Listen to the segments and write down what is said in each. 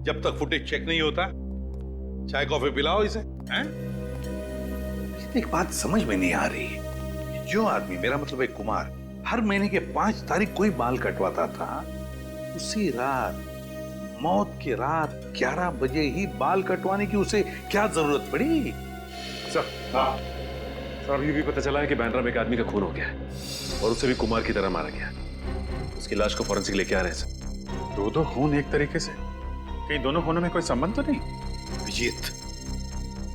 जब तक footage check नहीं होता चाय कॉफी पिलाओ इसे, हैं? एक बात समझ में नहीं आ रही, जो आदमी, मेरा मतलब एक कुमार, हर महीने के 5 तारीख कोई बाल कटवाता था, उसी रात, मौत की रात 11 बजे ही बाल कटवाने की उसे क्या जरूरत पड़ी? सर अभी भी पता चला है कि बैंड्रा में एक आदमी का खून हो गया है और उसे भी कुमार की तरह मारा गया। उसकी लाश को फॉरेंसिक लेके आ रहे हैं सर। दो खून एक तरीके से, कहीं दोनों खूनों में कोई संबंध तो नहीं? विजीत,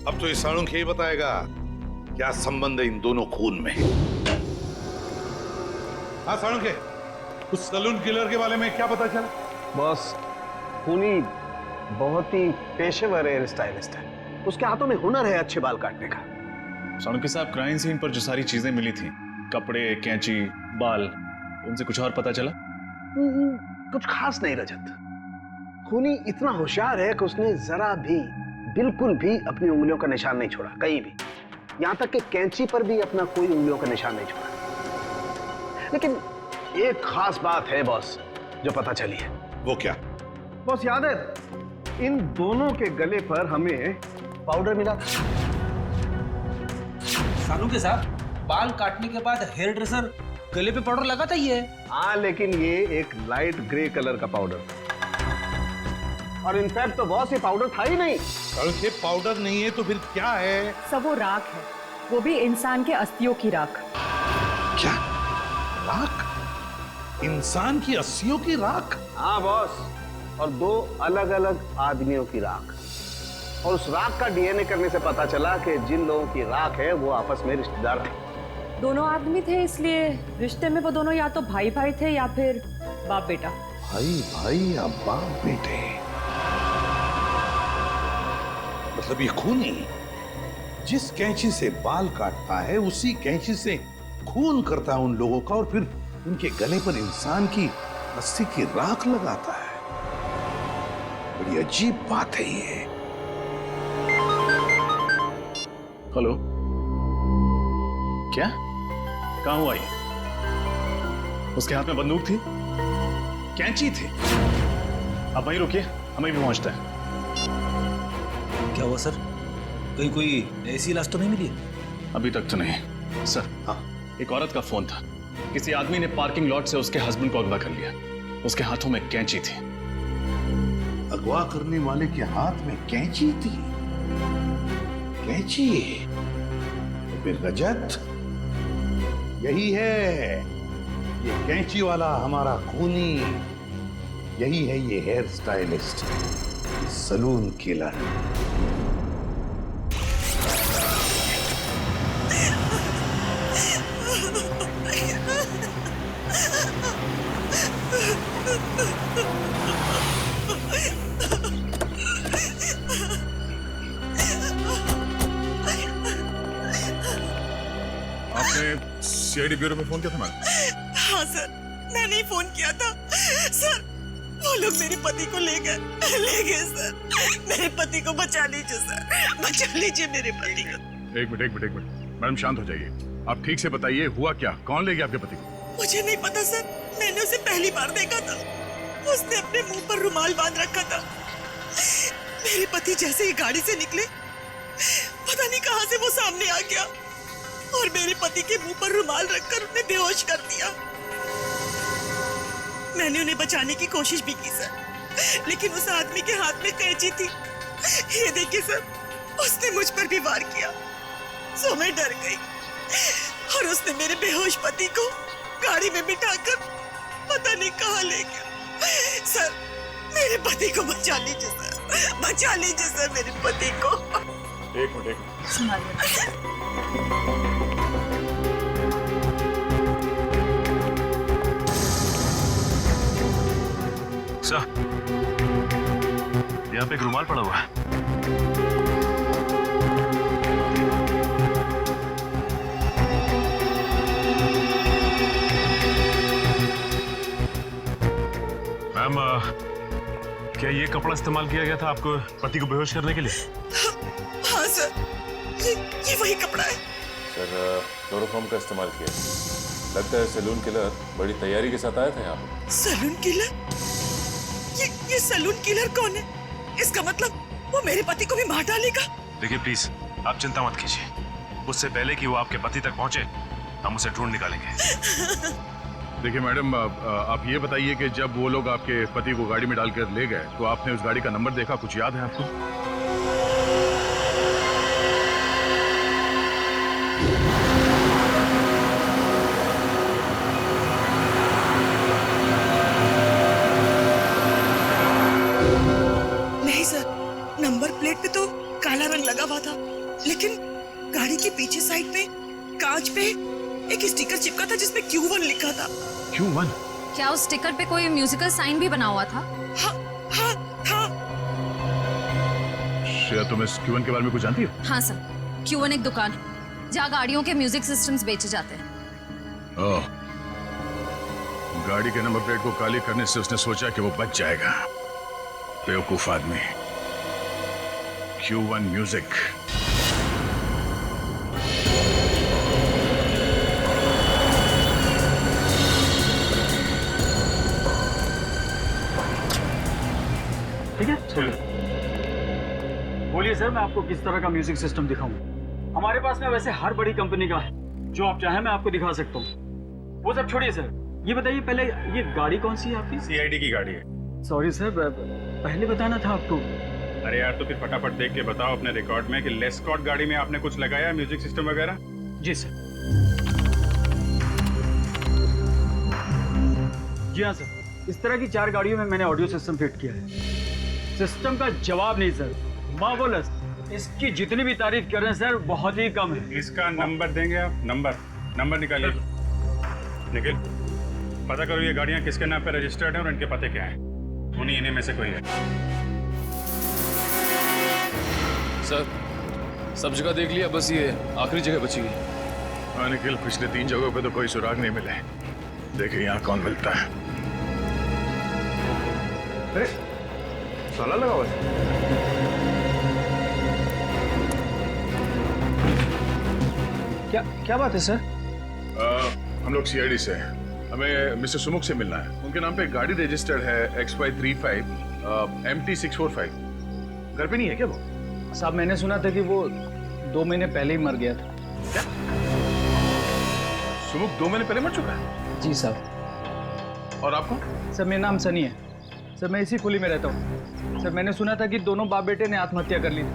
अब तो इस सालून ही बताएगा क्या संबंध है इन दोनों खून में। हाँ सालून के, उस सलून किलर के बारे में क्या पता चला? बॉस, खूनी बहुत ही पेशेवर हेयर स्टाइलिस्ट है, उसके हाथों में हुनर है अच्छे बाल काटने का। सालुंके साहब, क्राइम सीन पर जो सारी चीजें मिली थी, कपड़े, कैंची, बाल, उनसे कुछ और पता चला? कुछ खास नहीं रजत। खूनी इतना होशियार है कि उसने जरा भी, बिल्कुल भी अपनी उंगलियों का निशान नहीं छोड़ा कहीं भी, यहां तक कि कैंची पर भी अपना कोई उंगलियों का निशान नहीं छोड़ा। लेकिन एक खास बात है बॉस जो पता चली है। वो क्या? बॉस याद है, इन दोनों के गले पर हमें पाउडर मिला था। सालुंके साहब, बाल काटने के बाद हेयर ड्रेसर गले पे पाउडर लगाता ही है। हाँ, लेकिन ये एक लाइट ग्रे कलर का पाउडर था, और इनफैक्ट तो बॉस ये पाउडर था ही नहीं। सालून के, पाउडर नहीं है तो फिर क्या है? सब वो राख है, वो भी इंसान के अस्थियों की राख। क्या राख? इंसान की अस्थियों की राख? हाँ बॉस, और 2 अलग अलग आदमियों की राख। और उस राख का डीएनए करने से पता चला कि जिन लोगों की राख है वो आपस में रिश्तेदार हैं। दोनों आदमी थे, इसलिए रिश्ते में वो दोनों या तो भाई भाई थे या फिर बाप बेटा। भाई भाई या बाप बेटे? मतलब ये खूनी जिस कैंची से बाल काटता है उसी कैंची से खून करता है उन लोगों का, और फिर उनके गले पर इंसान की अस्थि की राख लगाता है। बड़ी अजीब बात है ये। हेलो, क्या? कहां हुआ ये? उसके हाथ में बंदूक थी, कैंची थी। अब वहीं रुकिए, हमें भी पहुंचता है। क्या हुआ सर? कहीं कोई ऐसी लाश तो नहीं मिली? अभी तक तो नहीं सर। हाँ, एक औरत का फोन था, किसी आदमी ने पार्किंग लॉट से उसके हस्बैंड को अगवा कर लिया। उसके हाथों में कैंची थी। अगवा करने वाले के हाथ में कैंची थी? कैंची? तो फिर रजत यही है, ये कैंची वाला हमारा खूनी, यही है ये हेयर स्टाइलिस्ट, सलून किलर। आपने सीआईडी ब्यूरो में फोन किया था मैडम? हाँ सर, मैंने ही फोन किया था। सर, वो लोग मेरे पति को ले गए सर। मेरे पति को बचा लीजिए सर, बचा लीजिए मेरे पति को। एक मिनट मैडम, शांत हो जाइए। आप ठीक से बताइए हुआ क्या, कौन ले गया आपके पति को? मुझे नहीं पता सर, मैंने उसे पहली बार देखा था। उसने अपने मुंह पर रुमाल बांध रखा था। मेरे पति जैसे ही गाड़ी से निकले, पता नहीं कहां से वो सामने आ गया और मेरे पति के मुंह पर रुमाल रखकर उन्हें बेहोश कर दिया। मैंने उन्हें बचाने की कोशिश भी की सर, लेकिन उस आदमी के हाथ में कैंची थी। ये देखिए सर, उसने मुझ पर भी वार किया, सो मैं डर गई और उसने मेरे बेहोश पति को गाड़ी में बिठाकर पता नहीं कहां ले गया। सर, मेरे पति को बचा लीजिए सर, बचा लीजिए सर मेरे पति को। एक मिनट। सर, यहाँ पे एक रुमाल पड़ा हुआ है। मैम, क्या ये कपड़ा इस्तेमाल किया गया था आपको पति को बेहोश करने के लिए? हाँ सर, ये वही कपड़ा है। सर, क्लोरोफॉर्म का इस्तेमाल किया। लगता है सैलून किलर बड़ी तैयारी के साथ आया था यहाँ पे। Saloon killer? ये सैलून किलर कौन है? इसका मतलब वो मेरे पति को भी मार डालेगा। देखिए प्लीज, आप चिंता मत कीजिए। उससे पहले कि वो आपके पति तक पहुंचे, हम उसे ढूंढ निकालेंगे। देखिए मैडम, आप ये बताइए कि जब वो लोग आपके पति को गाड़ी में डालकर ले गए तो आपने उस गाड़ी का नंबर देखा, कुछ याद है आपको? नहीं सर, नंबर प्लेट पे तो काला रंग लगा हुआ था, लेकिन गाड़ी के पीछे साइड पे कांच पे एक स्टिकर चिपका था जिसमें Q1 लिखा था। Q1? क्या उस स्टिकर पे कोई म्यूजिकल साइन भी बना हुआ था? हाँ, हाँ, हाँ। श्रेया, तुम इस Q1 के बारे में कुछ जानती हो? हाँ सर, Q1 एक दुकान है जहाँ गाड़ियों के म्यूजिक सिस्टम्स बेचे जाते हैं। ओह, गाड़ी के नंबर प्लेट को काली करने से उसने सोचा कि वो बच जाएगा। बेवकूफ आदमी। Q1 music. ठीक है, बोलिए सर, मैं आपको किस तरह का म्यूजिक सिस्टम दिखाऊं? हमारे पास में वैसे हर बड़ी कंपनी का है, जो आप चाहें मैं आपको दिखा सकता हूँ। वो सब छोड़िए सर, ये बताइए पहले ये गाड़ी कौन सी है आपकी? CID की गाड़ी है। सॉरी सर, पहले बताना था आपको। अरे यार, तो फिर फटाफट देख के बताओ अपने रिकॉर्ड में कि लेस्कॉट गाड़ी में आपने कुछ लगाया म्यूजिक सिस्टम वगैरह? जी सर। जी हाँ सर, इस तरह की 4 गाड़ियों में मैंने ऑडियो सिस्टम फिट किया है। सिस्टम का जवाब नहीं सर, मार्वलस। इसकी जितनी भी तारीफ कर रहे हैं सर, बहुत ही कम है। इसका नंबर देंगे आप? नंबर निकालिए। निखिल, पता करो ये गाड़ियाँ किसके नाम पे रजिस्टर्ड हैं और इनके पते क्या हैं। उन्हीं में से कोई है। सर, सब जगह देख लिया, बस ये आखिरी जगह बची हुई। हाँ निखिल, पिछले 3 जगहों पे तो कोई सुराग नहीं मिले। देखिए यहाँ कौन मिलता है। अरे ताला लगा हुआ है। क्या बात है सर? हम लोग CID से हैं। हमें मिस्टर सुमुख से मिलना है। उनके नाम पे गाड़ी रजिस्टर्ड है XY35 MT645। घर पे नहीं है क्या वो? साहब, मैंने सुना था कि वो 2 महीने पहले ही मर गया था। क्या? सुमुख 2 महीने पहले मर चुका है? जी साहब। और आपको? सर, मेरा नाम सनी है। सर, मैं इसी खुली में रहता हूँ। सर, मैंने सुना था कि दोनों बाप बेटे ने आत्महत्या कर ली थी।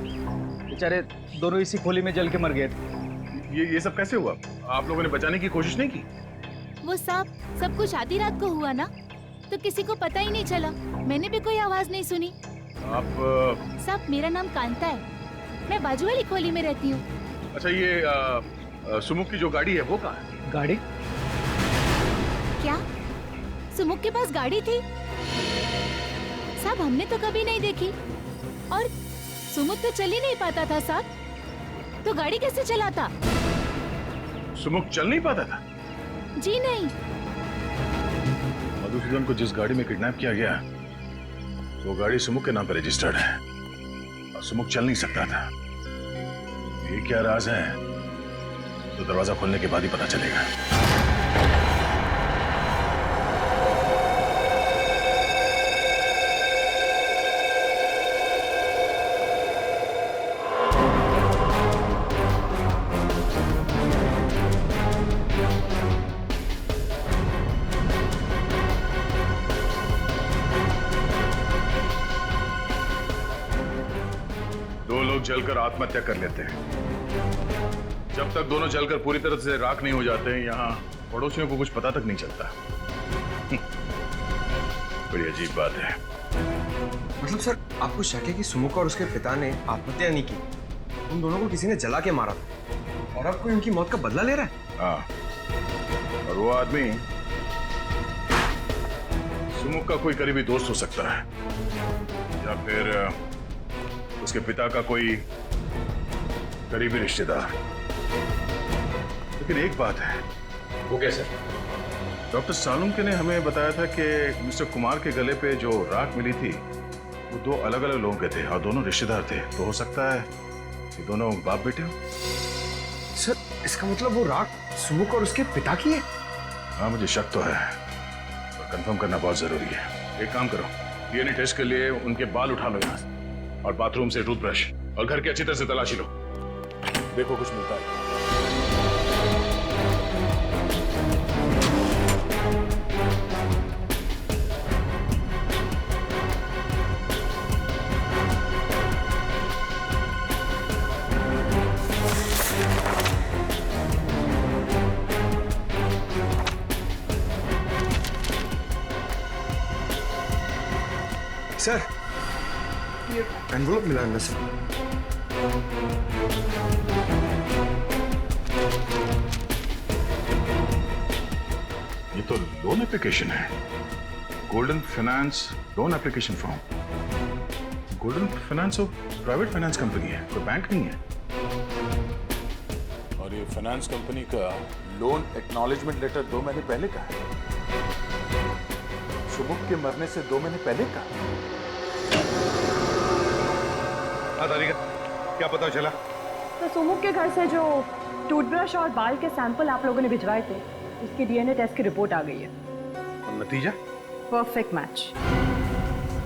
बेचारे दोनों इसी खोली में जल के मर गए थे। ये सब कैसे हुआ? आप लोगों ने बचाने की कोशिश नहीं की? वो सब कुछ आधी रात को हुआ ना, तो किसी को पता ही नहीं चला। मैंने भी कोई आवाज नहीं सुनी। आप साहब, मेरा नाम कांता है। मैं बाजू वाली खोली में रहती हूँ। अच्छा, ये सुमुख की जो गाड़ी है वो कहाँ है? गाड़ी? क्या सुमुख के पास गाड़ी थी? साहब, हमने तो कभी नहीं देखी। और सुमुख तो चल ही नहीं पाता था साहब, तो गाड़ी कैसे चलाता? सुमुख चल नहीं पाता था? जी नहीं। मधुसूदन को जिस गाड़ी में किडनैप किया गया वो गाड़ी सुमुख के नाम पर रजिस्टर्ड है और सुमुख चल नहीं सकता था। ये क्या राज है तो दरवाजा खोलने के बाद ही पता चलेगा। जलकर आत्महत्या कर लेते हैं। जब तक दोनों जलकर पूरी तरह से राख नहीं हो जाते, यहाँ पड़ोसियों को कुछ पता तक नहीं चलता। बड़ी अजीब बात है। मतलब सर, आपको शक है कि सुमुख और उसके पिता ने आत्महत्या नहीं की, उन दोनों को किसी ने जला के मारा था और अब कोई उनकी मौत का बदला ले रहा है? हाँ, और वो आदमी सुमुख का कोई करीबी दोस्त हो सकता है या फिर उसके पिता का कोई करीबी रिश्तेदार। लेकिन एक बात है। वो कैसे? डॉक्टर सालुंके ने हमें बताया था कि मिस्टर कुमार के गले पे जो राख मिली थी वो 2 अलग-अलग लोगों के थे और दोनों रिश्तेदार थे। तो हो सकता है कि दोनों बाप बेटे हो। सर, इसका मतलब वो राख सुमुख और उसके पिता की है? हाँ, मुझे शक तो है, पर कंफर्म करना बहुत जरूरी है। एक काम करो, DNA टेस्ट के लिए उनके बाल उठा लो यहाँ से। और बाथरूम से टूथब्रश और घर की अच्छी तरह से तलाशी लो। देखो कुछ मिलता है। सर, ये एनवलप मिला है सर। ये तो लोन एप्लीकेशन है, golden finance loan application form. Golden finance तो प्राइवेट फाइनेंस कंपनी है, कोई बैंक नहीं है। और ये फाइनेंस कंपनी का लोन एक्नॉलेजमेंट लेटर 2 महीने पहले का है, सुमुख के मरने से 2 महीने पहले का। हाँ तारिका, क्या पता चला? तो सुमुख के घर से जो टूथब्रश और बाल के सैंपल आप लोगों ने भिजवाए थे, उसकी डीएनए टेस्ट की रिपोर्ट आ गई है। और नतीजा? Perfect match.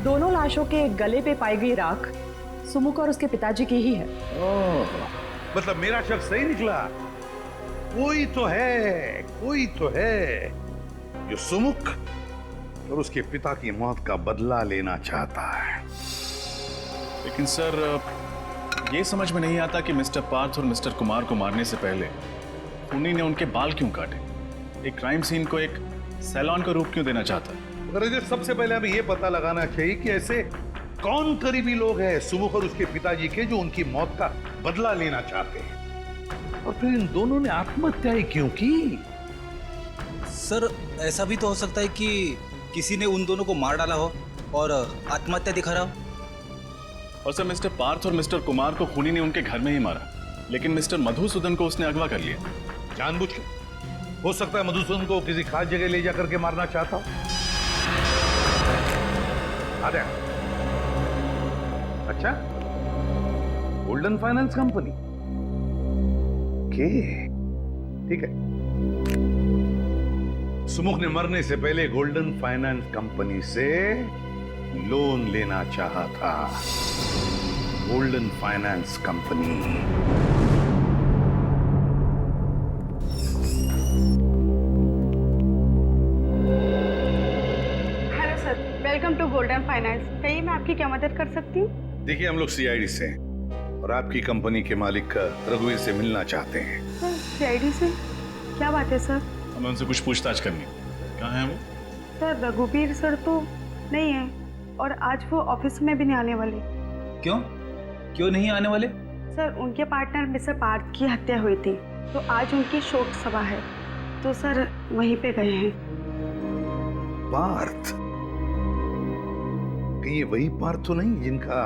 दोनों लाशों के गले पे पाई गई राख सुमुख और उसके पिताजी की ही है। मतलब मेरा शख्स सही निकला। कोई तो है, कोई तो है जो सुमुख और उसके पिता की मौत का बदला लेना चाहता है। लेकिन सर, ये समझ में नहीं आता कि मिस्टर पार्थ और मिस्टर कुमार को मारने से पहले खूनी ने उनके बाल क्यों काटे? एक क्राइम सीन को एक सैलून का रूप क्यों देना चाहता? रजत, सबसे पहले हमें यह पता लगाना चाहिए कि ऐसे कौन करीबी लोग हैं सुमुख और उसके पिताजी के जो उनकी मौत का बदला लेना चाहते हैं, और फिर इन दोनों ने आत्महत्या क्यों की? सर, ऐसा भी तो हो सकता है कि किसी ने उन दोनों को मार डाला हो और आत्महत्या दिखा रहा हो। और सर, मिस्टर पार्थ और मिस्टर कुमार को खूनी ने उनके घर में ही मारा, लेकिन मिस्टर मधुसूदन को उसने अगवा कर लिया जानबूझ के। हो सकता है मधुसूदन को किसी खास जगह ले जाकर के मारना चाहता हो। अच्छा, गोल्डन फाइनेंस कंपनी के, ठीक है। सुमुख ने मरने से पहले गोल्डन फाइनेंस कंपनी से लोन लेना चाहा था। Golden finance company. Hello sir, welcome to golden finance. कहिए, मैं आपकी क्या मदद कर सकती हूँ? देखिए, हम लोग सीआईडी से हैं और आपकी कंपनी के मालिक रघुवीर से मिलना चाहते हैं। सीआईडी से? क्या बात है सर? हमें उनसे कुछ पूछताछ करनी। कहाँ है वो? सर, रघुवीर सर तो नहीं है और आज वो ऑफिस में भी नहीं आने वाले। क्यों? क्यों नहीं आने वाले? सर, उनके पार्टनर मिस्टर पार्थ की हत्या हुई थी, तो आज उनकी शोक सभा है, तो सर वहीं पे गए हैं। पार्थ? कहीं ये वही पार्थ तो नहीं जिनका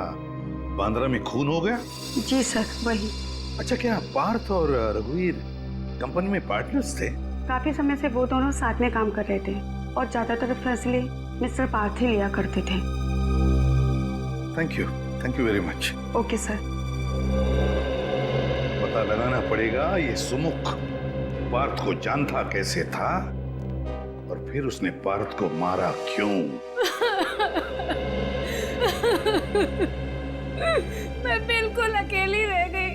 बांद्रा में खून हो गया? जी सर, वही। अच्छा, क्या पार्थ और रघुवीर कंपनी में पार्टनर्स थे? काफी समय से वो दोनों साथ में काम कर रहे थे और ज्यादातर फैसले मिस्टर पार्थ ही लिया करते थे। Thank you very much. Okay sir. पता लगाना पड़ेगा ये सुमुख पार्थ को जानता कैसे था और फिर उसने पार्थ को मारा क्यों। मैं बिल्कुल अकेली रह गई।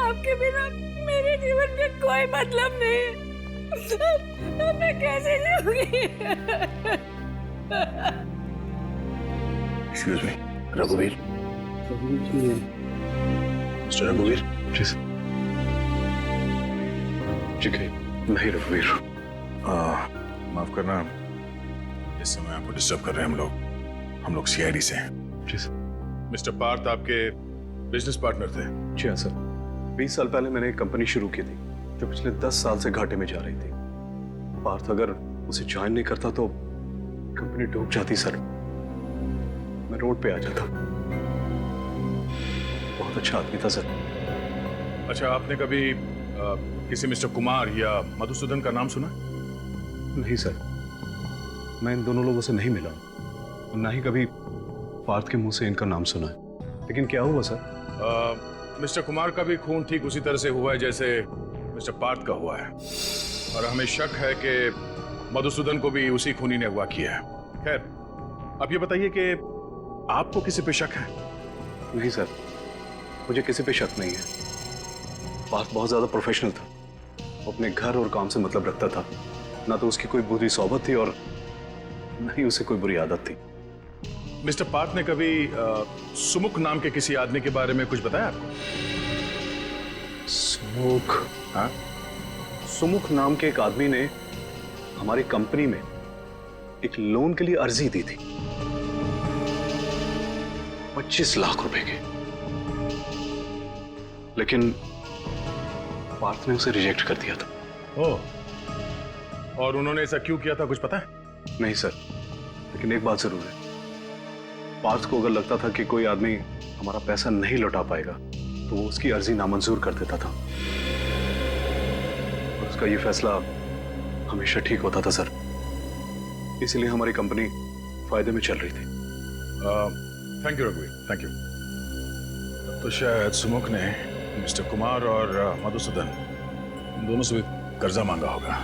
आपके बिना मेरे जीवन में कोई मतलब नहीं। मैं कैसे जीऊंगी? एक्सक्यूज मी, रघुवीर। मिस्टर रघुवीर। ठीक है, मैं रघुवीर। माफ करना, इस समय आपको डिस्टर्ब कर रहे हैं हम लोग सीआईडी से हैं। जी सर। मिस्टर पार्थ आपके बिजनेस पार्टनर थे? जी हाँ सर। 20 साल पहले मैंने एक कंपनी शुरू की थी जो पिछले 10 साल से घाटे में जा रही थी। पार्थ अगर उसे ज्वाइन नहीं करता तो कंपनी डूब जाती सर। मैं रोड पे आ जाता। बहुत अच्छा आदमी था सर। अच्छा, आपने कभी किसी मिस्टर कुमार या मधुसूदन का नाम सुना? नहीं सर, मैं इन दोनों लोगों से नहीं मिला और ना ही कभी पार्थ के मुंह से इनका नाम सुना है। लेकिन क्या हुआ सर? मिस्टर कुमार का भी खून ठीक उसी तरह से हुआ है जैसे मिस्टर पार्थ का हुआ है, और हमें शक है कि मधुसूदन को भी उसी खूनी ने अगवा किया है। खैर, अब ये बताइए कि आपको किसी पे शक है? नहीं सर, मुझे किसी पे शक नहीं है। पार्थ बहुत ज्यादा प्रोफेशनल था, वो अपने घर और काम से मतलब रखता था। ना तो उसकी कोई बुरी सोबत थी और न ही उसे कोई बुरी आदत थी। मिस्टर पार्थ ने कभी सुमुख नाम के किसी आदमी के बारे में कुछ बताया आपको? सुमुख? हाँ, सुमुख नाम के एक आदमी ने हमारी कंपनी में एक लोन के लिए अर्जी दी थी, 25 लाख रुपए की। लेकिन पार्थ ने उसे रिजेक्ट कर दिया था। ओह, और उन्होंने ऐसा क्यों किया था, कुछ पता है? नहीं सर, लेकिन एक बात जरूर है, पार्थ को अगर लगता था कि कोई आदमी हमारा पैसा नहीं लौटा पाएगा तो वो उसकी अर्जी नामंजूर कर देता था। और उसका ये फैसला हमेशा ठीक होता था सर, इसीलिए हमारी कंपनी फायदे में चल रही थी। थैंक यू रघुवीर, थैंक यू। तो शायद सुमुख ने मिस्टर कुमार और मधुसूदन इन दोनों से भी कर्जा मांगा होगा।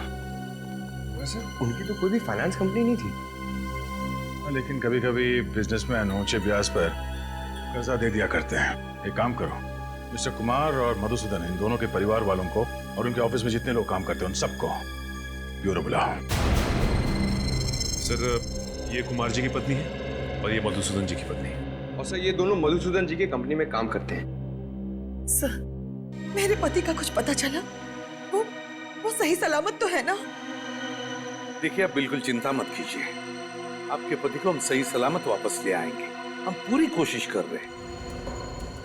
वैसे उनकी तो कोई भी फाइनेंस कंपनी नहीं थी। लेकिन कभी कभी बिजनेसमैन ऊंचे ब्याज पर कर्जा दे दिया करते हैं। एक काम करो, मिस्टर कुमार और मधुसूदन इन दोनों के परिवार वालों को और उनके ऑफिस में जितने लोग काम करते हैं उन सबको ब्यूरो बुलाओ। सर, ये कुमार जी की पत्नी है और ये मधुसूदन जी की पत्नी है। और सर, ये दोनों मधुसूदन जी की कंपनी में काम करते हैं। सर, मेरे पति का कुछ पता चला? वो सही सलामत तो है ना? देखिए, आप बिल्कुल चिंता मत कीजिए, आपके पति को हम सही सलामत वापस ले आएंगे। हम पूरी कोशिश कर रहे हैं।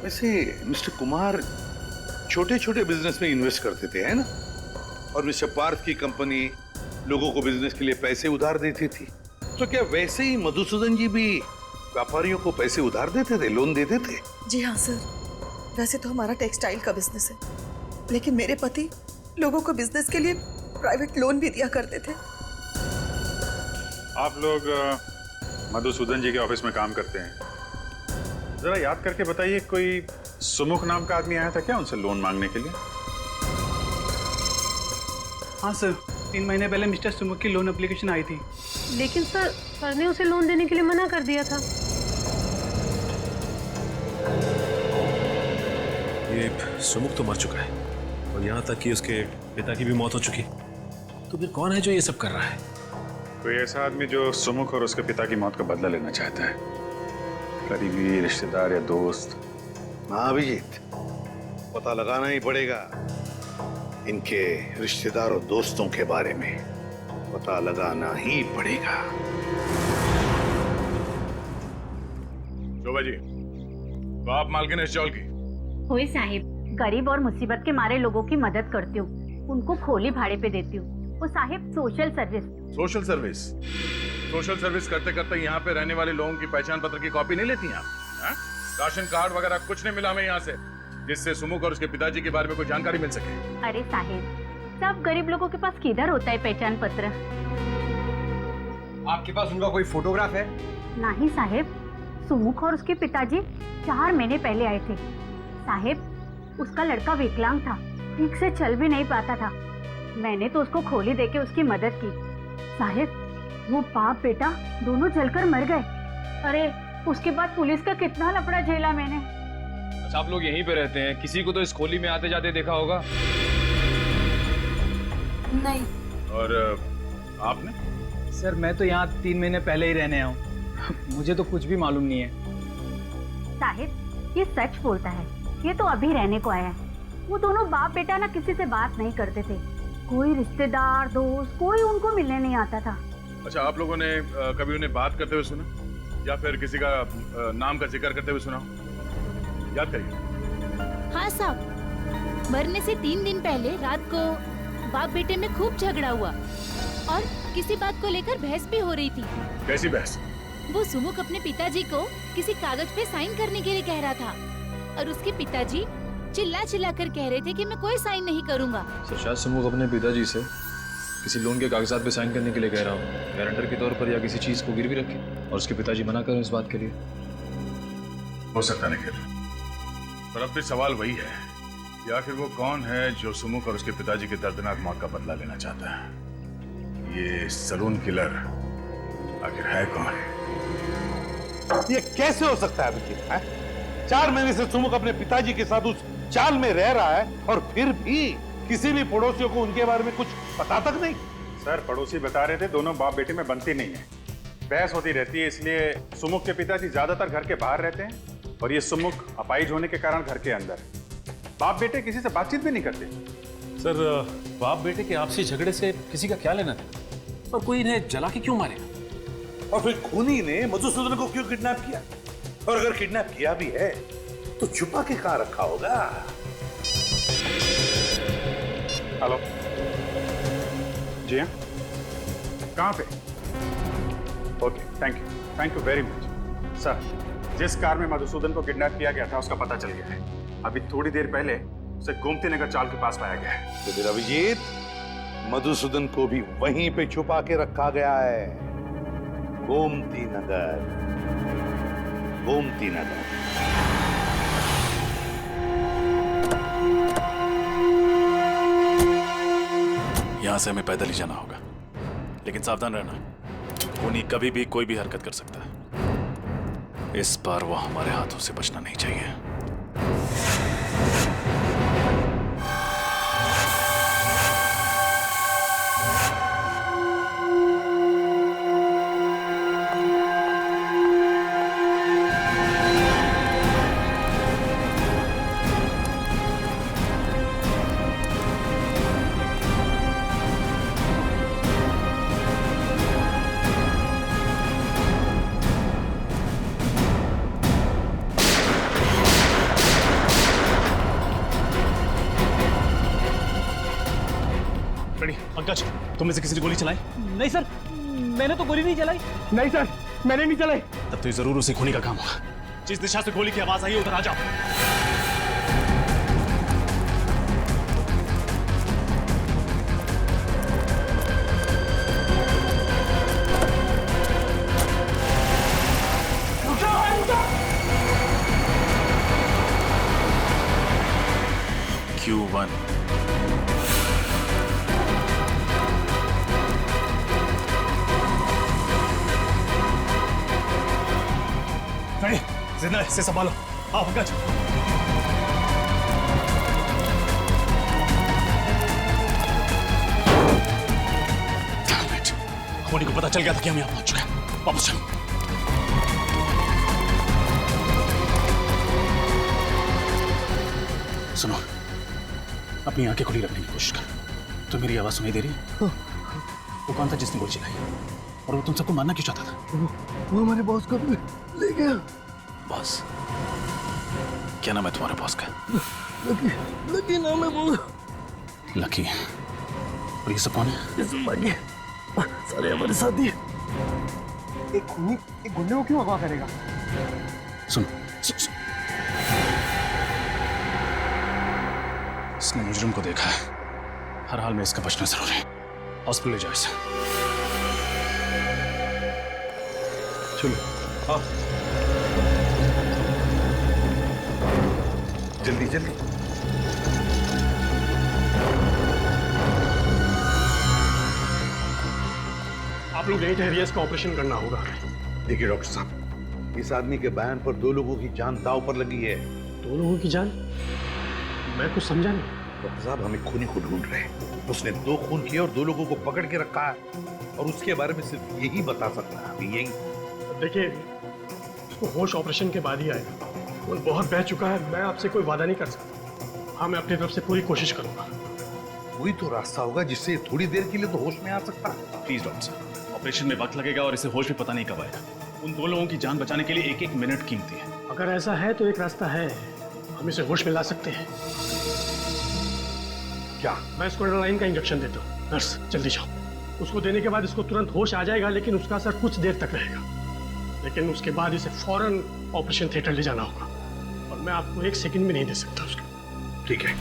वैसे मिस्टर कुमार छोटे छोटे बिजनेस में इन्वेस्ट करते थे, है ना? और मिस्टर पार्थ की कंपनी लोगों को बिजनेस के लिए पैसे उधार देती थी। तो क्या वैसे ही मधुसूदन जी भी व्यापारियों को पैसे उधार देते थे, लोन देते थे? जी हाँ सर, वैसे तो हमारा टेक्सटाइल का बिजनेस है, लेकिन मेरे पति लोगों को बिजनेस के लिए प्राइवेट लोन भी दिया करते थे। आप लोग मधुसूदन जी के ऑफिस में काम करते हैं। जरा याद करके बताइए, कोई सुमुख नाम का आदमी आया था क्या उनसे लोन मांगने के लिए? हाँ सर, 3 महीने पहले मिस्टर सुमुख की लोन एप्लीकेशन आई थी। लेकिन सर ने उसे लोन देने के लिए मना कर दिया था। ये सुमुख तो मर चुका है और यहाँ तक कि उसके पिता की भी मौत हो चुकी। तो फिर कौन है जो ये सब कर रहा है? कोई ऐसा आदमी जो सुमुख और उसके पिता की मौत का बदला लेना चाहता है, करीबी रिश्तेदार या दोस्त। हाँ अभिजीत, पता लगाना ही पड़ेगा इनके रिश्तेदार और दोस्तों के बारे में, पता लगाना ही पड़ेगा। शोभा जी, तो आप मालकिन इस चौल की? होए साहिब, गरीब और मुसीबत के मारे लोगों की मदद करती हूँ, उनको खोली भाड़े पे देती हूँ। वो Sahib social service. Social service? Social service करते करते यहाँ पे रहने वाले लोगों की पहचान पत्र की कॉपी नहीं लेती आप? राशन कार्ड वगैरह कुछ नहीं मिला हमें यहाँ से, जिससे सुमुख और उसके पिताजी के बारे में कोई जानकारी मिल सके? अरे साहिब, सब गरीब लोगों के पास किधर होता है पहचान पत्र? आपके पास उनका कोई फोटोग्राफ है? नहीं साहिब, सुमुख और उसके पिताजी 4 महीने पहले आए थे। साहिब, उसका लड़का विकलांग था, ठीक से चल भी नहीं पाता था। मैंने तो उसको खोली देके उसकी मदद की। साहिब, वो बाप बेटा दोनों जलकर मर गए। अरे उसके बाद पुलिस का कितना लफड़ा झेला मैंने। अच्छा, आप लोग यहीं पे रहते हैं? किसी को तो इस खोली में आते जाते देखा होगा? नहीं। और आपने? सर, मैं तो यहाँ 3 महीने पहले ही रहने आया हूँ। मुझे तो कुछ भी मालूम नहीं है। साहिब, ये सच बोलता है, ये तो अभी रहने को आया है। वो दोनों बाप बेटा ना किसी से बात नहीं करते थे, कोई रिश्तेदार दोस्त कोई उनको मिलने नहीं आता था। अच्छा, आप लोगों ने कभी उन्हें बात करते हुए सुना या फिर किसी का नाम का जिक्र करते हुए सुना? याद करिए। हाँ साहब, मरने से 3 दिन पहले रात को बाप बेटे में खूब झगड़ा हुआ और किसी बात को लेकर बहस भी हो रही थी। कैसी बहस? वो सुमुख अपने पिताजी को किसी कागज पे साइन करने के लिए कह रहा था और उसके पिताजी चिल्ला चिल्ला कर कह रहे थे कि मैं कोई साइन नहीं करूंगा। सर, शायद सुमुख अपने पिताजी से किसी लोन के कागजात पे साइन करने के लिए कह रहा हूँ, गारंटर के तौर पर, या किसी चीज को गिरवी रखे और उसके पिताजी मना करें इस बात के लिए। हो सकता नहीं, पर अब भी सवाल वही है कि आखिर वो कौन है जो सुमुख और उसके पिताजी की दर्दनाक मौत का बदला लेना चाहता है? ये सलून किलर आखिर है कौन? ये कैसे हो सकता है अभिजीत? 4 महीने से सुमुख अपने पिताजी के साथ उस चाल में रह रहा है और फिर भी किसी भी पड़ोसियों को उनके बारे में कुछ पता तक नहीं। सर पड़ोसी बता रहे थे दोनों बाप बेटे में बनती नहीं है, बहस होती रहती है, इसलिए सुमुख के पिताजी ज्यादातर घर के बाहर रहते हैं और ये सुमुख अपाहिज होने के कारण घर के अंदर। बाप बेटे किसी से बातचीत भी नहीं करते। सर बाप बेटे के आपसी झगड़े से किसी का क्या लेना था? और कोई इन्हें जला के क्यों मारेगा? और फिर खूनी ने मधुसूदन को क्यों किडनैप किया? और अगर किडनैप किया भी है तो छुपा के कहां रखा होगा? हेलो जी हाँ, कहाँ पे? Okay, thank you very much. Sir जिस कार में मधुसूदन को किडनैप किया गया था उसका पता चल गया है। अभी थोड़ी देर पहले उसे गोमती नगर चाल के पास पाया गया है। तो फिर अभिजीत, मधुसूदन को भी वहीं पे छुपा के रखा गया है। गोमती नगर, गोमती नगर। यहां से हमें पैदल ही जाना होगा, लेकिन सावधान रहना, खूनी कभी भी कोई भी हरकत कर सकता है। इस बार वो हमारे हाथों से बचना नहीं चाहिए। पंकज, तुम में से किसी ने गोली चलाई? नहीं सर, मैंने तो गोली नहीं चलाई। नहीं सर, मैंने नहीं चलाई। तब तो ये जरूर उसे खूनी का काम होगा। जिस दिशा से गोली की आवाज आई है उधर आ जाओ। Q1 जिंदा से संभालो। हाँ पंकज। खूनी को पता चल गया था कि हम यहाँ पहुंच चुके हैं। वापस चलो। सुनो, अपनी आंखें खुली रखने की कोशिश कर। तो मेरी आवाज सुनाई दे रही है? वो कौन था जिसने गोली चलाई? और वो तुम सबको मारना क्यों चाहता था? वो हमारे बॉस को ले गया। बॉस? क्या नाम है तुम्हारे बॉस का? लकी, लकी नाम है वो। लकी? और ये सब कौन है? ये सब बाकी सारे हमारे साथी। एक खूनी एक गुंडे को क्यों अगवा करेगा? सुनो, इसने मुजरिम को देखा है। हर हाल में इसका बचना जरूरी है। हॉस्पिटल ले जाओ इसे। चलो। हाँ जल्दी जल्दी। आप लोग यही ठहरिए, इसका ऑपरेशन करना होगा। देखिए डॉक्टर साहब, इस आदमी के बयान पर 2 लोगों की जान दांव पर लगी है। 2 लोगों की जान? मैं कुछ समझा नहीं। डॉक्टर साहब, हम एक खूनी को ढूंढ रहे हैं। उसने 2 खून किए और 2 लोगों को पकड़ के रखा है, और उसके बारे में सिर्फ यही बता सकता है। अभी यही देखिए, उसको होश ऑपरेशन के बाद ही आएगा। वो बहुत बह चुका है। मैं आपसे कोई वादा नहीं कर सकता। हाँ, मैं अपनी तरफ से पूरी कोशिश करूंगा। वही तो रास्ता होगा जिससे थोड़ी देर के लिए तो होश में आ सकता है। प्लीज डॉक्टर साहब, ऑपरेशन में वक्त लगेगा और इसे होश भी पता नहीं कब आएगा। उन 2 लोगों की जान बचाने के लिए 1-1 मिनट कीमती है। अगर ऐसा है तो एक रास्ता है, हम इसे होश में ला सकते हैं। क्या? मैं इसको एड्रेनालाइन का इंजेक्शन देता हूँ। नर्स जल्दी जाओ। उसको देने के बाद इसको तुरंत होश आ जाएगा, लेकिन उसका असर कुछ देर तक रहेगा। लेकिन उसके बाद इसे फौरन ऑपरेशन थिएटर ले जाना होगा, और मैं आपको 1 सेकंड भी नहीं दे सकता उसका। ठीक है।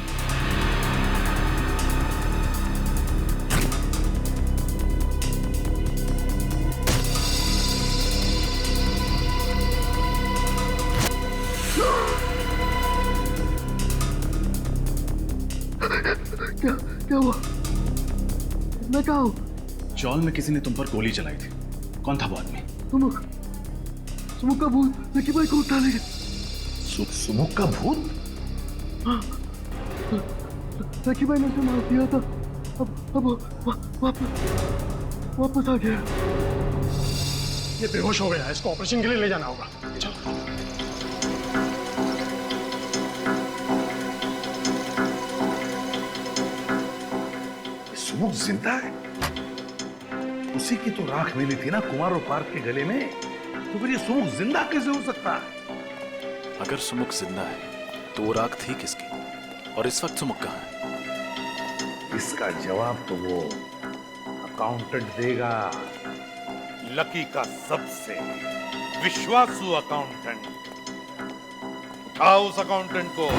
क्या हुआ? मैं कहाँ हूँ? चौल में किसी ने तुम पर गोली चलाई थी। कौन था वो आदमी? सुमुख। सुमुख का भूत लकी भाई को उठा ले गया। सुमुख का भूत? हाँ, लकी भाई ने उसे मार दिया था, अब वापस आ गया। ये बेहोश हो गया है, इसको ऑपरेशन के लिए ले जाना होगा। चलो। सुमुख जिंदा है? उसी की तो राख मिली थी ना कुमार और पार्थ के गले में, तो फिर ये सुमुख जिंदा कैसे हो सकता है? अगर सुमुख जिंदा है तो वो राख थी किसकी, और इस वक्त सुमुख कहाँ है? इसका जवाब तो वो अकाउंटेंट देगा, लकी का सबसे विश्वासु अकाउंटेंट। उठाओ उस अकाउंटेंट को।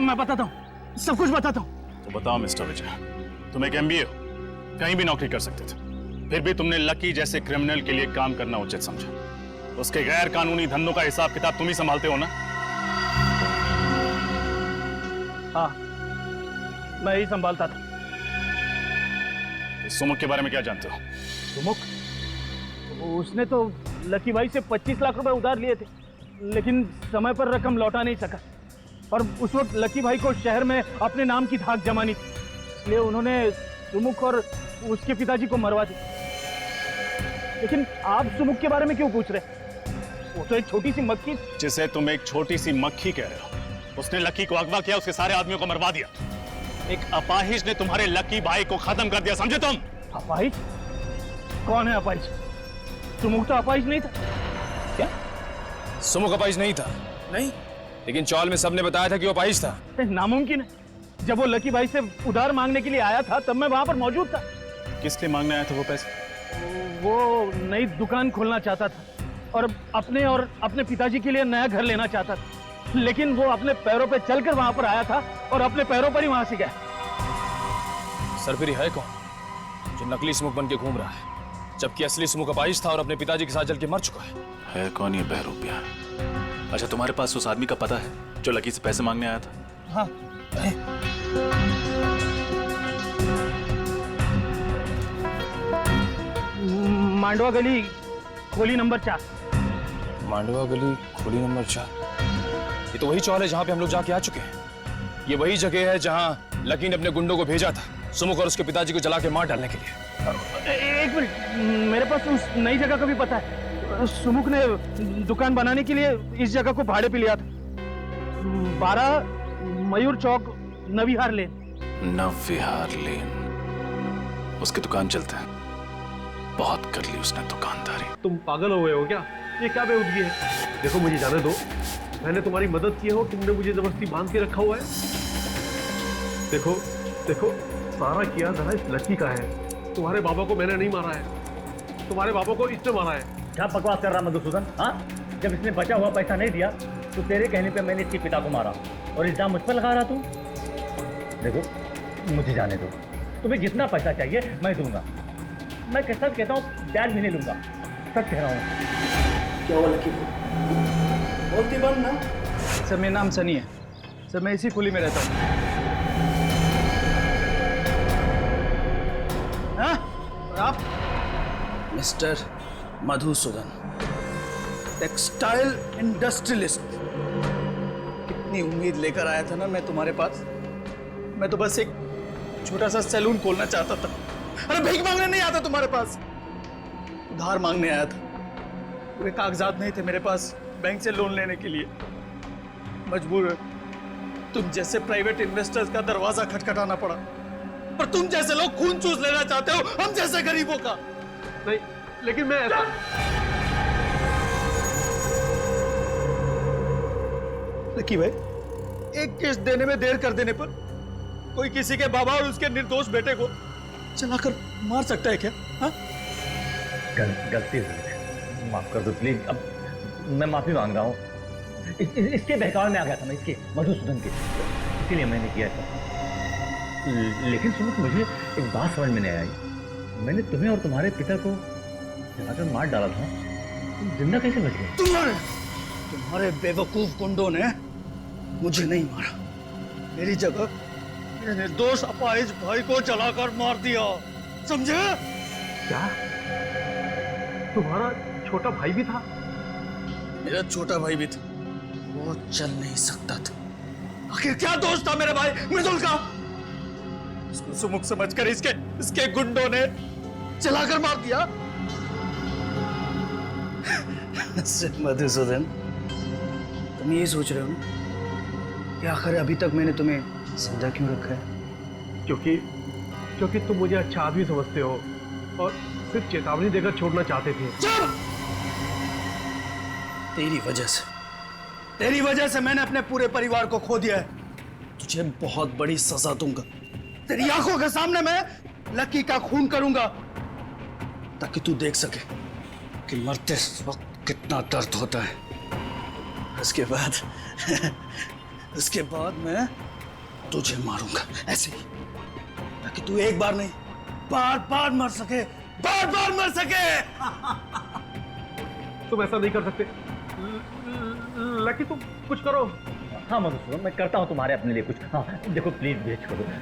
मैं बताता हूँ, सब कुछ बताता हूँ। तो बताओ मिस्टर विजय, तुम एक MBA हो, कहीं भी नौकरी कर सकते थे, फिर भी तुमने लकी जैसे क्रिमिनल के लिए काम करना उचित समझा। उसके गैर कानूनी धंधों का हिसाब किताब तुम ही संभालते हो ना? हाँ, मैं ही संभालता था। सुमुख के बारे में क्या जानते हो? सुमुख? उसने तो लकी भाई से 25 लाख रुपए उधार लिए थे, लेकिन समय पर रकम लौटा नहीं सका, और उस वक्त लकी भाई को शहर में अपने नाम की धाक जमानी थी, इसलिए उन्होंने सुमुख और उसके पिताजी को मरवा दिया। लेकिन आप सुमुख के बारे में क्यों पूछ रहे? वो तो एक छोटी सी मक्खी। जिसे तुम एक छोटी सी मक्खी कह रहे हो, उसने लकी को अगवा किया, उसके सारे आदमियों को मरवा दिया। एक अपाहिज ने तुम्हारे लकी भाई को खत्म कर दिया, समझे तुम? अपाहिज? कौन है अपाहिज? सुमुख तो अपाहिज नहीं था। क्या? सुमुख अपाहिज नहीं था? नहीं, लेकिन चौल में सबने बताया था कि वो अपाहिज था। नामुमकिन है। जब वो लकी भाई से उधार मांगने के लिए आया था तब मैं वहां पर मौजूद था। किस लिए मांगने आया था वो पैसे? वो नई दुकान खोलना चाहता था और अपने पिताजी के लिए नया घर लेना चाहता था, लेकिन वो अपने पैरों पे चलकर वहां पर आया था और अपने पैरों पर ही वहां से गया। सर फिर है कौन जो नकली सुमुख बन के घूम रहा है, जबकि असली सुमुख अपाहिज था और अपने पिताजी के साथ जल के मर चुका है? कौन ये बहरूपिया? अच्छा, तुम्हारे पास उस आदमी का पता है जो लकी से पैसे मांगने आया था? हाँ। मांडवा गली खोली नंबर 4। मांडवा गली खोली नंबर 4? ये तो वही चौल है जहां पे हम लोग जाके आ चुके हैं। ये वही जगह है जहां लकी ने अपने गुंडों को भेजा था सुमुख और उसके पिताजी को जला के मार डालने के लिए। एक मिनट, मेरे पास उस नई जगह का भी पता है। सुमुख ने दुकान बनाने के लिए इस जगह को भाड़े पे लिया था। 12 मयूर चौक, नविहार लेन। नविहार लेन, उसकी दुकान चलते हैं। बहुत कर ली उसने दुकानदारी। तुम पागल हो गए हो क्या? ये क्या बेउदगी है? देखो मुझे जाने दो, मैंने तुम्हारी मदद की हो, तुमने मुझे जबरदस्ती बांध के रखा हुआ है। देखो देखो, सारा किया जरा इस लड़की का है। तुम्हारे बाबा को मैंने नहीं मारा है, तुम्हारे बाबा को इसने मारा है। क्या बकवास कर रहा मधुसूदन? हाँ, जब इसने बचा हुआ पैसा नहीं दिया तो तेरे कहने पे मैंने इसके पिता को मारा और इल्जाम मुझ पर लगा रहा तू। देखो मुझे जाने दो, तुम्हें जितना पैसा चाहिए मैं दूंगा। मैं कैसा कहता हूँ, ब्याज भी नहीं लूंगा, सच कह रहा हूँ। क्या हुआ लकी? बोलती बंद ना। सर मेरा नाम सनी है सर, मैं इसी खुली में रहता हूँ। हाँ? और आप? Mister Madhusudan, textile industrialist. कितनी उम्मीद लेकर आया था ना मैं तुम्हारे पास। मैं तो बस एक छोटा सा सैलून खोलना चाहता था। अरे भीख मांगने नहीं आता तुम्हारे पास, उधार मांगने आया था। वे कागजात नहीं थे मेरे पास बैंक से लोन लेने के लिए। मजबूर है, तुम जैसे प्राइवेट इन्वेस्टर्स का दरवाजा खटखटाना पड़ा। पर तुम जैसे लोग खून चूस लेना चाहते हो हम जैसे गरीबों का। नहीं, लेकिन मैं ऐसा... लकी भाई, एक किस्त देने में देर कर देने पर कोई किसी के बाबा और उसके निर्दोष बेटे को चलाकर मार सकता है क्या? हाँ? गलती हो गई, माफ कर दो प्लीज। अब मैं माफी मांग रहा हूँ। इसके बहकावे में आ गया था मैं, इसके मधुसूदन के, इसीलिए मैंने किया था। लेकिन सुनो, मुझे एक बात समझ में नहीं आई। मैंने तुम्हें और तुम्हारे पिता को जलाकर मार डाला था, तुम जिंदा कैसे बच गए? तुम्हारे बेवकूफ गुंडों ने मुझे नहीं मारा, मेरी जगह मेरे निर्दोष अपाहिज भाई को जलाकर मार दिया, समझे? क्या तुम्हारा छोटा भाई भी था? मेरा छोटा भाई भी था, वो चल नहीं सकता था। आखिर क्या दोष था मेरे भाई मृदुल का? उसको सुमुख समझकर इसके गुंडों ने जलाकर मार दिया। मधुसूदन, तुम यही सोच रहे हो ना कि आखिर अभी तक मैंने तुम्हें जिंदा क्यों रखा है? क्योंकि तुम मुझे अच्छा आदमी समझते हो और सिर्फ चेतावनी देकर छोड़ना चाहते थे। तेरी वजह से मैंने अपने पूरे परिवार को खो दिया है। तुझे बहुत बड़ी सजा दूंगा। तेरी आंखों के सामने मैं लकी का खून करूंगा ताकि तू देख सके कि मरते वक्त कितना दर्द होता है। उसके बाद मैं तुझे मारूंगा ऐसे ही, ताकि तू एक बार नहीं बार बार मर सके, बार बार मर सके। तुम ऐसा नहीं कर सकते लकी, तुम कुछ करो। हाँ मधुसूदन, मैं करता हूँ तुम्हारे अपने लिए कुछ। हाँ देखो प्लीज भेज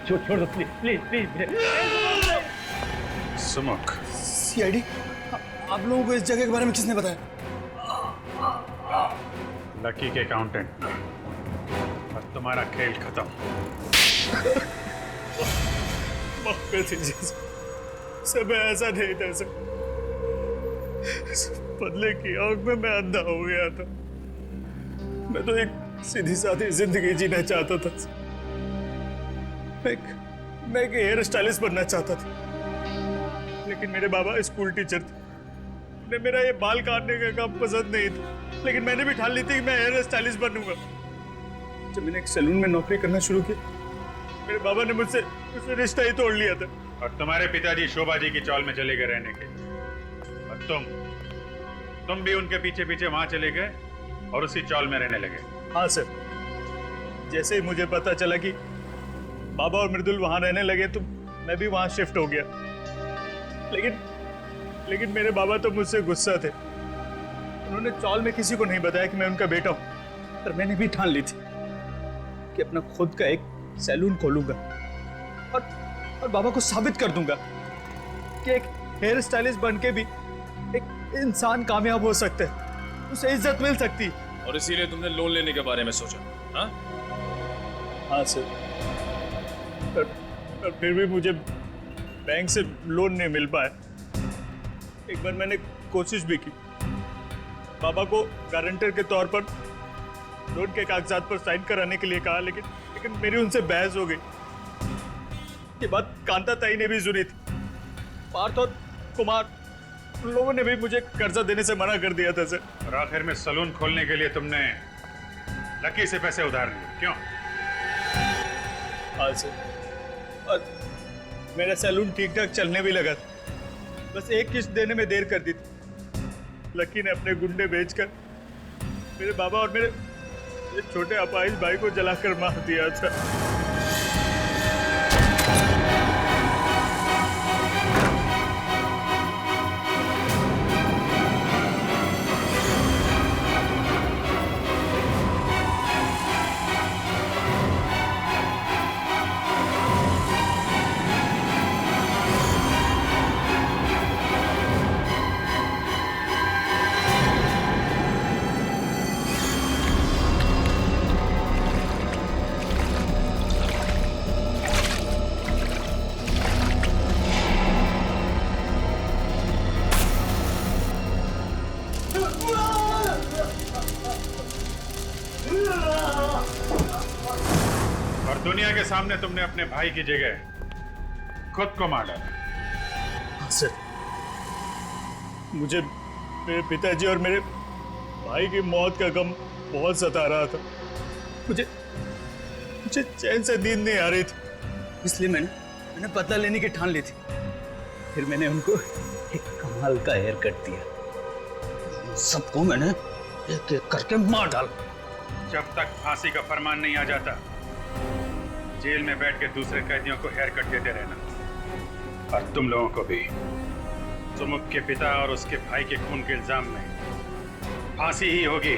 छोड़ दो प्लीज प्लीज। सुमुख, सीआईडी, आप लोगों को इस जगह के बारे में किसने बताया? लकी के अकाउंटेंट, और तुम्हारा खेल खत्म। सब ऐसा नहीं था सर, बदले की आंख में मैं अंधा हो गया था। मैं तो एक सीधी सादी जिंदगी जीना चाहता था। मैं एक हेयर स्टाइलिस्ट बनना चाहता था, लेकिन मेरे बाबा स्कूल टीचर थे। उन्हें मेरा ये बाल काटने का काम पसंद नहीं था, लेकिन मैंने भी ठान ली थी कि मैं हेयर स्टाइलिस्ट बनूंगा। जब मैंने एक सैलून में नौकरी करना शुरू किया, मेरे बाबा ने मुझसे रिश्ता ही तोड़ लिया था। और तुम्हारे पिताजी शोभा जी की चौल में चले गए रहने के, और तुम भी उनके पीछे पीछे वहां चले गए और उसी चौल में रहने लगे। हाँ सर, जैसे ही मुझे पता चला कि बाबा और मृदुल वहां रहने लगे तो मैं भी वहां शिफ्ट हो गया। लेकिन मेरे बाबा तो मुझसे गुस्सा थे। उन्होंने चौल में किसी को नहीं बताया कि मैं उनका बेटा हूं, पर मैंने भी ठान ली थी कि अपना खुद का एक सैलून खोलूंगा और बाबा को साबित कर दूंगा कि एक हेयर स्टाइलिस्ट बन के भी एक इंसान कामयाब हो सकता है, उसे इज्जत मिल सकती है। और इसीलिए तुमने लोन लेने के बारे में सोचा? हाँ? हाँ सर, पर फिर भी मुझे बैंक से लोन नहीं मिल पाया। एक बार मैंने कोशिश भी की, बाबा को गारंटर के तौर पर लोन के कागजात पर साइन कराने के लिए कहा, लेकिन मेरी उनसे बहस हो गई। ये बात कांता ताई ने भी सुनी थी। पार्थ और कुमार, उन लोगों ने भी मुझे कर्जा देने से मना कर दिया था सर। और आखिर में सलून खोलने के लिए तुमने लकी से पैसे उधार लिए, क्यों? हाँ सर, और मेरा सैलून ठीक ठाक चलने भी लगा था। बस एक किस्त देने में देर कर दी थी। लकी ने अपने गुंडे बेचकर मेरे बाबा और मेरे छोटे अपाहिज भाई को जलाकर मार दिया था। और दुनिया के सामने तुमने अपने भाई की जगह खुद को मार डाला। सर, मुझे मेरे पिताजी और मेरे भाई की मौत का गम बहुत सता रहा था। मुझे चैन से नींद नहीं आ रही थी, इसलिए मैंने बदला लेने की ठान ली थी। फिर मैंने उनको एक कमाल का हेयर कट दिया। सबको मैंने एक एक करके मार डाला। जब तक फांसी का फरमान नहीं आ जाता, जेल में बैठ के दूसरे कैदियों को हेयर कट देते रहना। और तुम लोगों को भी सुमुख के पिता और उसके भाई के खून के इल्जाम में फांसी ही होगी।